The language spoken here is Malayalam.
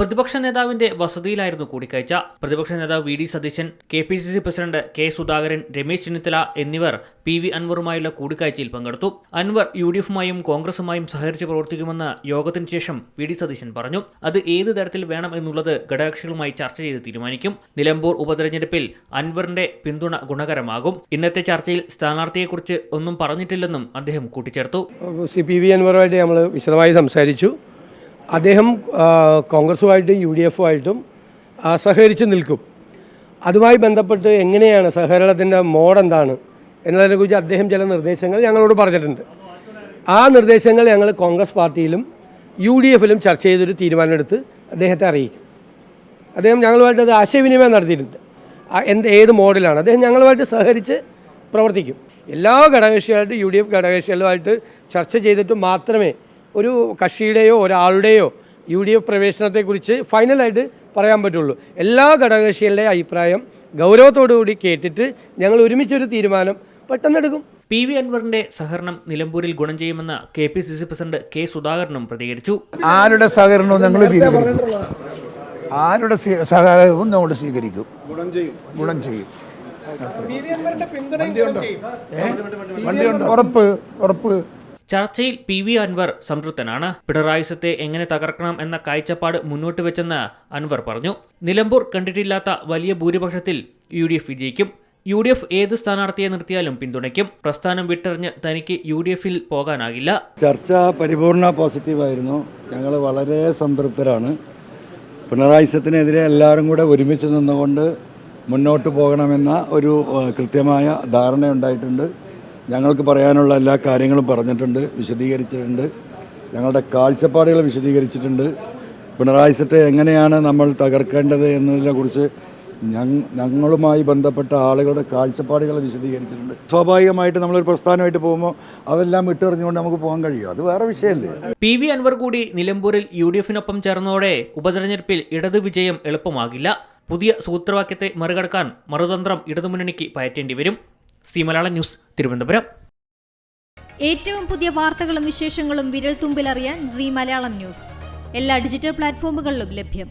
പ്രതിപക്ഷ നേതാവിന്റെ വസതിയിലായിരുന്നു കൂടിക്കാഴ്ച. പ്രതിപക്ഷ നേതാവ് V D Satheesan, KPCC president K Sudhakaran, Ramesh Chennithala എന്നിവർ PV അൻവറുമായുള്ള കൂടിക്കാഴ്ചയിൽ പങ്കെടുത്തു. അൻവർ UDF-മായും കോൺഗ്രസുമായും സഹകരിച്ച് പ്രവർത്തിക്കുമെന്ന് യോഗത്തിന് ശേഷം വി ഡി സതീശൻ പറഞ്ഞു. അത് ഏത് തരത്തിൽ വേണം എന്നുള്ളത് ഘടകകക്ഷികളുമായി ചർച്ച ചെയ്ത് തീരുമാനിക്കും. നിലമ്പൂർ ഉപതെരഞ്ഞെടുപ്പിൽ അൻവറിന്റെ പിന്തുണ ഗുണകരമാകും. ഇന്നത്തെ ചർച്ചയിൽ സ്ഥാനാർത്ഥിയെക്കുറിച്ച് ഒന്നും പറഞ്ഞിട്ടില്ലെന്നും അദ്ദേഹം കൂട്ടിച്ചേർത്തു. PV അൻവറുമായിട്ട് നമ്മൾ വിശദമായി സംസാരിച്ചു. അദ്ദേഹം കോൺഗ്രസുമായിട്ടും UDF-ഉമായിട്ടും സഹകരിച്ച് നിൽക്കും. അതുമായി ബന്ധപ്പെട്ട് എങ്ങനെയാണ് സഹകരണത്തിൻ്റെ മോഡ് എന്താണ് എന്നതിനെക്കുറിച്ച് അദ്ദേഹം ചില നിർദ്ദേശങ്ങൾ ഞങ്ങളോട് പറഞ്ഞിട്ടുണ്ട്. ആ നിർദ്ദേശങ്ങൾ ഞങ്ങൾ കോൺഗ്രസ് പാർട്ടിയിലും UDF-ലും ചർച്ച ചെയ്തൊരു തീരുമാനമെടുത്ത് അദ്ദേഹത്തെ അറിയിക്കും. അദ്ദേഹം ഞങ്ങളുമായിട്ട് അത് ആശയവിനിമയം നടത്തിയിട്ടുണ്ട്. ഏത് മോഡിലാണ് അദ്ദേഹം ഞങ്ങളുമായിട്ട് സഹകരിച്ച് പ്രവർത്തിക്കും. എല്ലാ ഘടകകക്ഷികളായിട്ട് UDF ഘടകകക്ഷികളുമായിട്ട് ചർച്ച ചെയ്തിട്ട് മാത്രമേ ഒരു കക്ഷിയുടെയോ ഒരാളുടെയോ UDF പ്രവേശനത്തെക്കുറിച്ച് ഫൈനലായിട്ട് പറയാൻ പറ്റുള്ളൂ. എല്ലാ ഘടകകക്ഷികളുടെ അഭിപ്രായം ഗൗരവത്തോടുകൂടി കേട്ടിട്ട് ഞങ്ങൾ ഒരുമിച്ചൊരു തീരുമാനം പെട്ടെന്നെടുക്കും. PV അൻവറിന്റെ സഹകരണം നിലമ്പൂരിൽ ഗുണം ചെയ്യുമെന്ന് KPCC പ്രസിഡന്റ് കെ സുധാകരനും പ്രതികരിച്ചു. ആരുടെ സഹകരണവും ഞങ്ങൾ ആരുടെ സഹകരണവും നമ്മൾ സ്വീകരിക്കും, ഗുണം ചെയ്യും. ഉറപ്പ്. ചർച്ചയിൽ PV അൻവർ സംതൃപ്തനാണ്. പിണറായി സത്തെ എങ്ങനെ തകർക്കണം എന്ന കാഴ്ചപ്പാട് മുന്നോട്ട് വെച്ചെന്ന് അൻവർ പറഞ്ഞു. നിലമ്പൂർ കണ്ടിട്ടില്ലാത്ത വലിയ ഭൂരിപക്ഷത്തിൽ UDF വിജയിക്കും. UDF ഏത് സ്ഥാനാർത്ഥിയെ നിർത്തിയാലും പിന്തുണയ്ക്കും. പ്രസ്ഥാനം വിട്ടെറിഞ്ഞ് തനിക്ക് UDF-ൽ പോകാനാകില്ല. ചർച്ച പരിപൂർണ പോസിറ്റീവായിരുന്നു. ഞങ്ങൾ വളരെ സംതൃപ്തരാണ്. പിണറായി സത്തിനെതിരെ എല്ലാവരും കൂടെ ഒരുമിച്ച് നിന്നുകൊണ്ട് മുന്നോട്ട് പോകണമെന്ന ഒരു കൃത്യമായ ധാരണയുണ്ടായിട്ടുണ്ട്. ഞങ്ങൾക്ക് പറയാനുള്ള എല്ലാ കാര്യങ്ങളും പറഞ്ഞിട്ടുണ്ട്, വിശദീകരിച്ചിട്ടുണ്ട്. ഞങ്ങളുടെ കാഴ്ചപ്പാടുകൾ വിശദീകരിച്ചിട്ടുണ്ട്. പിണറായി സത്തെ എങ്ങനെയാണ് നമ്മൾ തകർക്കേണ്ടത് എന്നതിനെക്കുറിച്ച് ഞങ്ങളുമായി ബന്ധപ്പെട്ട ആളുകളുടെ കാഴ്ചപ്പാടുകൾ വിശദീകരിച്ചിട്ടുണ്ട്. സ്വാഭാവികമായിട്ട് നമ്മളൊരു പ്രസ്ഥാനമായിട്ട് പോകുമ്പോൾ അതെല്ലാം വിട്ടെറിഞ്ഞുകൊണ്ട് നമുക്ക് പോകാൻ കഴിയും. അത് വേറെ വിഷയമല്ലേ. PV അൻവർ കൂടി നിലമ്പൂരിൽ UDF-നൊപ്പം ചേർന്നതോടെ ഉപതെരഞ്ഞെടുപ്പിൽ ഇടത് വിജയം എളുപ്പമാകില്ല. പുതിയ സൂത്രവാക്യത്തെ മറികടക്കാൻ മറുതന്ത്രം ഇടതുമുന്നണിക്ക് പയറ്റേണ്ടി വരും. മലയാളം ന്യൂസ്, തിരുവനന്തപുരം. ഏറ്റവും പുതിയ വാർത്തകളും വിശേഷങ്ങളും വിരൽ തുമ്പിലറിയാൻ മലയാളം ന്യൂസ് എല്ലാ ഡിജിറ്റൽ പ്ലാറ്റ്ഫോമുകളിലും ലഭ്യം.